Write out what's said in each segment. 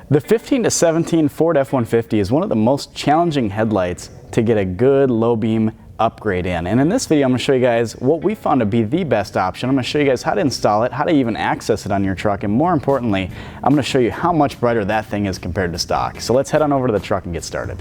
The 15 to 17 Ford F-150 is one of the most challenging headlights to get a good low beam upgrade in. And in this video, I'm going to show you guys what we found to be the best option. I'm going to show you guys how to install it, how to even access it on your truck, and more importantly, I'm going to show you how much brighter that thing is compared to stock. So let's head on over to the truck and get started.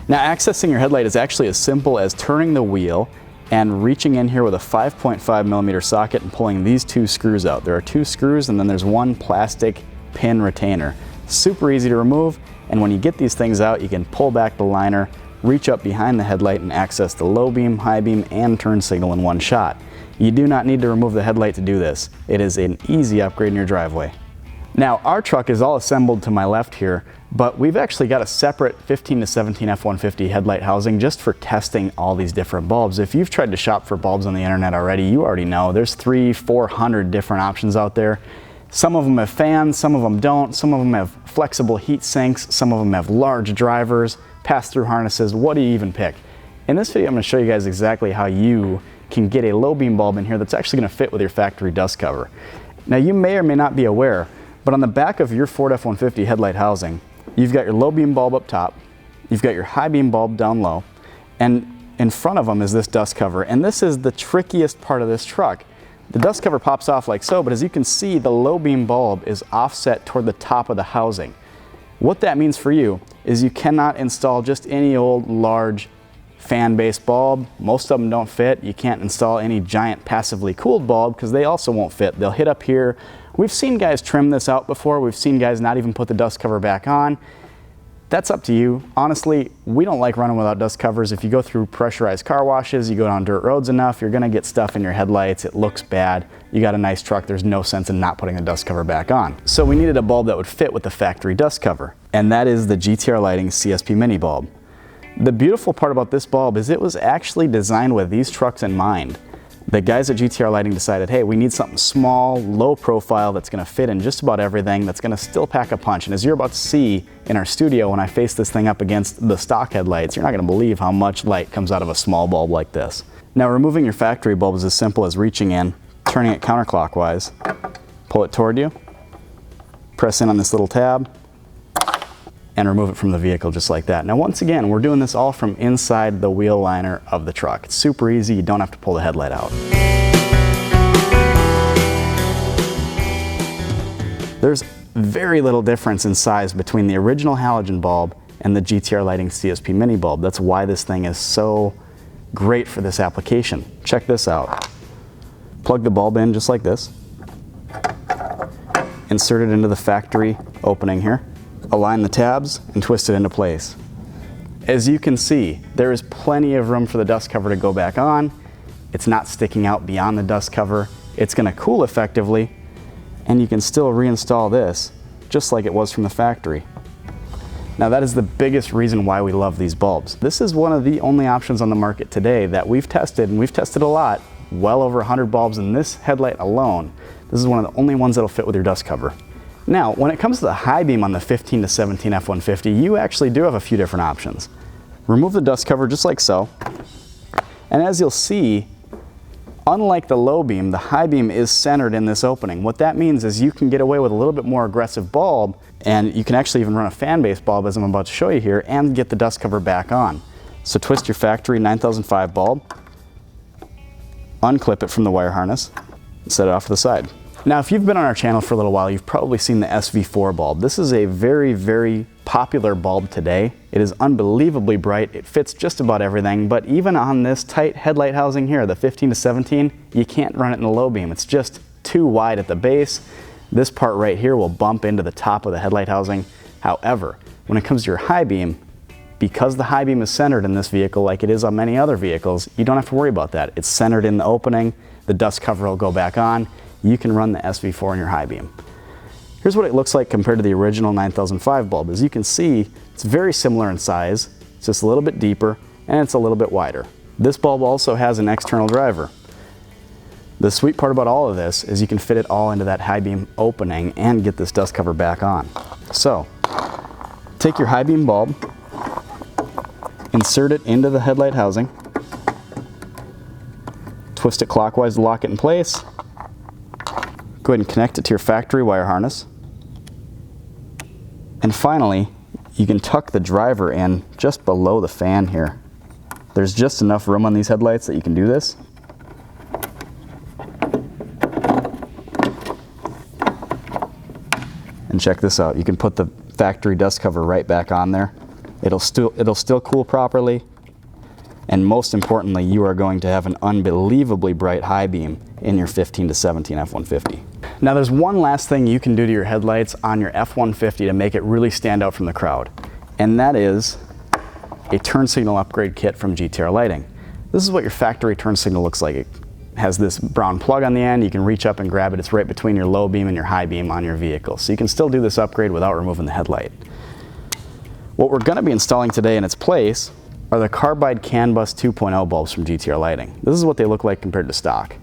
Now, accessing your headlight is actually as simple as turning the wheel and reaching in here with a 5.5 millimeter socket and pulling these two screws out. There are two screws and then there's one plastic pin retainer. Super easy to remove, and when you get these things out, you can pull back the liner, reach up behind the headlight and access the low beam, high beam, and turn signal in one shot. You do not need to remove the headlight to do this. It is an easy upgrade in your driveway. Now, our truck is all assembled to my left here, but we've actually got a separate 15 to 17 F-150 headlight housing just for testing all these different bulbs. If you've tried to shop for bulbs on the internet already, you already know there's 300-400 different options out there. Some of them have fans, some of them don't, some of them have flexible heat sinks, some of them have large drivers, pass-through harnesses. What do you even pick? In this video, I'm going to show you guys exactly how you can get a low beam bulb in here that's actually going to fit with your factory dust cover. Now, you may or may not be aware, but on the back of your Ford F-150 headlight housing, you've got your low beam bulb up top, you've got your high beam bulb down low, and in front of them is this dust cover. And this is the trickiest part of this truck. The dust cover pops off like so, but as you can see, the low beam bulb is offset toward the top of the housing. What that means for you is you cannot install just any old large fan-based bulb. Most of them don't fit. You can't install any giant passively cooled bulb because they also won't fit. They'll hit up here. We've seen guys trim this out before. We've seen guys not even put the dust cover back on. That's up to you. Honestly, we don't like running without dust covers. If you go through pressurized car washes, you go down dirt roads enough, you're gonna get stuff in your headlights. It looks bad. You got a nice truck. There's no sense in not putting the dust cover back on. So we needed a bulb that would fit with the factory dust cover, and that is the GTR Lighting CSP Mini bulb. The beautiful part about this bulb is it was actually designed with these trucks in mind. The guys at GTR Lighting decided, hey, we need something small, low profile that's going to fit in just about everything, that's going to still pack a punch. And as you're about to see in our studio, when I face this thing up against the stock headlights, you're not going to believe how much light comes out of a small bulb like this. Now, removing your factory bulb is as simple as reaching in, turning it counterclockwise, pull it toward you, press in on this little tab, and remove it from the vehicle just like that. Now, once again, we're doing this all from inside the wheel liner of the truck. It's super easy. You don't have to pull the headlight out. There's very little difference in size between the original halogen bulb and the GTR Lighting CSP Mini bulb. That's why this thing is so great for this application. Check this out. Plug the bulb in just like this. Insert it into the factory opening here. Align the tabs and twist it into place. As you can see, there is plenty of room for the dust cover to go back on. It's not sticking out beyond the dust cover. It's going to cool effectively, and you can still reinstall this just like it was from the factory. Now, that is the biggest reason why we love these bulbs. This is one of the only options on the market today that we've tested, and we've tested a lot, well over 100 bulbs in this headlight alone. This is one of the only ones that'll fit with your dust cover. Now, when it comes to the high beam on the 15 to 17 F-150, you actually do have a few different options. Remove the dust cover just like so. And as you'll see, unlike the low beam, the high beam is centered in this opening. What that means is you can get away with a little bit more aggressive bulb, and you can actually even run a fan-based bulb, as I'm about to show you here, and get the dust cover back on. So twist your factory 9005 bulb, unclip it from the wire harness, and set it off to the side. Now, if you've been on our channel for a little while, you've probably seen the S.V-4 bulb. This is a very, very popular bulb today. It is unbelievably bright. It fits just about everything, but even on this tight headlight housing here, the 15 to 17, you can't run it in the low beam. It's just too wide at the base. This part right here will bump into the top of the headlight housing. However, when it comes to your high beam, because the high beam is centered in this vehicle like it is on many other vehicles, you don't have to worry about that. It's centered in the opening. The dust cover will go back on. You can run the S.V-4 in your high beam. Here's what it looks like compared to the original 9005 bulb. As you can see, it's very similar in size. It's just a little bit deeper and it's a little bit wider. This bulb also has an external driver. The sweet part about all of this is you can fit it all into that high beam opening and get this dust cover back on. So, take your high beam bulb, insert it into the headlight housing, twist it clockwise to lock it in place, go ahead and connect it to your factory wire harness, and finally, you can tuck the driver in just below the fan here. There's just enough room on these headlights that you can do this. And check this out, you can put the factory dust cover right back on there. It'll still cool properly, and most importantly, you are going to have an unbelievably bright high beam in your 15 to 17 F-150. Now there's one last thing you can do to your headlights on your F-150 to make it really stand out from the crowd, and that is a turn signal upgrade kit from GTR Lighting. This is what your factory turn signal looks like. It has this brown plug on the end. You can reach up and grab it. It's right between your low beam and your high beam on your vehicle. So you can still do this upgrade without removing the headlight. What we're going to be installing today in its place are the Carbide Canbus 2.0 bulbs from GTR Lighting. This is what they look like compared to stock.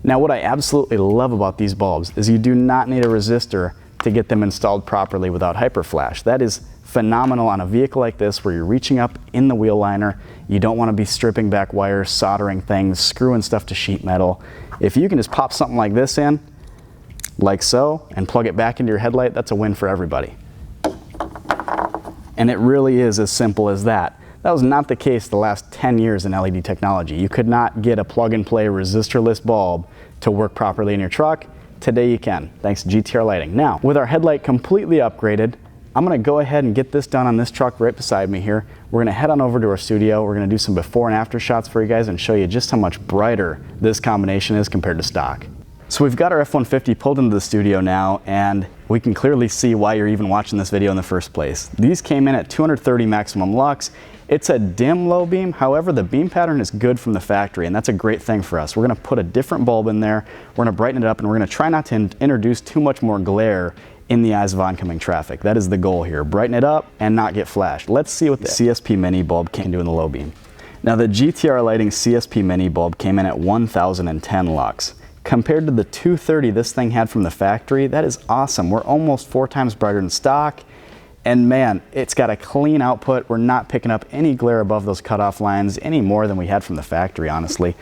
Now what I absolutely love about these bulbs is you do not need a resistor to get them installed properly without hyperflash. That is phenomenal on a vehicle like this where you're reaching up in the wheel liner. You don't want to be stripping back wires, soldering things, screwing stuff to sheet metal. If you can just pop something like this in, like so, and plug it back into your headlight, that's a win for everybody. And it really is as simple as that. That was not the case the last 10 years in LED technology. You could not get a plug-and-play resistorless bulb to work properly in your truck. Today you can, thanks to GTR Lighting. Now, with our headlight completely upgraded, I'm gonna go ahead and get this done on this truck right beside me here. We're gonna head on over to our studio. We're gonna do some before and after shots for you guys and show you just how much brighter this combination is compared to stock. So we've got our F-150 pulled into the studio now, and we can clearly see why you're even watching this video in the first place. These came in at 230 maximum lux. It's a dim low beam, however the beam pattern is good from the factory, and that's a great thing for us. We're gonna put a different bulb in there, we're gonna brighten it up, and we're gonna try not to introduce too much more glare in the eyes of oncoming traffic. That is the goal here, brighten it up and not get flashed. Let's see what the CSP Mini bulb can do in the low beam. Now the GTR Lighting CSP Mini bulb came in at 1010 lux. Compared to the 230 this thing had from the factory, that is awesome. We're almost 4 times brighter than stock. And man, it's got a clean output. We're not picking up any glare above those cutoff lines any more than we had from the factory, honestly.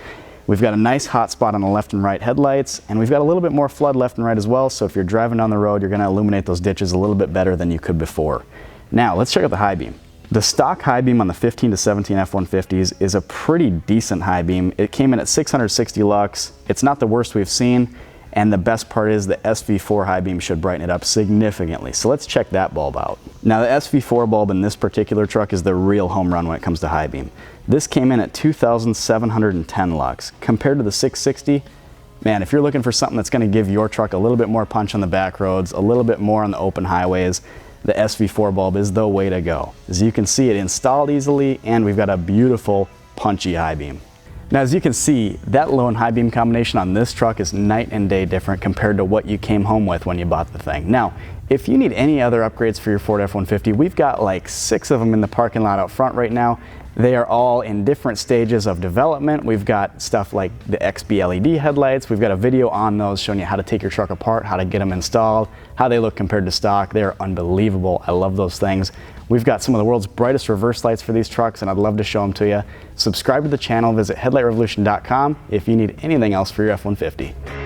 We've got a nice hot spot on the left and right headlights, and we've got a little bit more flood left and right as well, so if you're driving down the road, you're gonna illuminate those ditches a little bit better than you could before. Now, let's check out the high beam. The stock high beam on the 15 to 17 F-150s is a pretty decent high beam. It came in at 660 lux. It's not the worst we've seen, and the best part is the S.V-4 high beam should brighten it up significantly. So let's check that bulb out. Now the S.V-4 bulb in this particular truck is the real home run when it comes to high beam. This came in at 2,710 lux. Compared to the 660, man, if you're looking for something that's gonna give your truck a little bit more punch on the back roads, a little bit more on the open highways, the S.V-4 bulb is the way to go. As you can see, it installed easily, and we've got a beautiful, punchy high beam. Now, as you can see, that low and high beam combination on this truck is night and day different compared to what you came home with when you bought the thing. Now, if you need any other upgrades for your Ford F-150, we've got like 6 of them in the parking lot out front right now. They are all in different stages of development. We've got stuff like the XB LED headlights. We've got a video on those showing you how to take your truck apart, how to get them installed, how they look compared to stock. They're unbelievable. I love those things. We've got some of the world's brightest reverse lights for these trucks, and I'd love to show them to you. Subscribe to the channel, visit headlightrevolution.com if you need anything else for your F-150.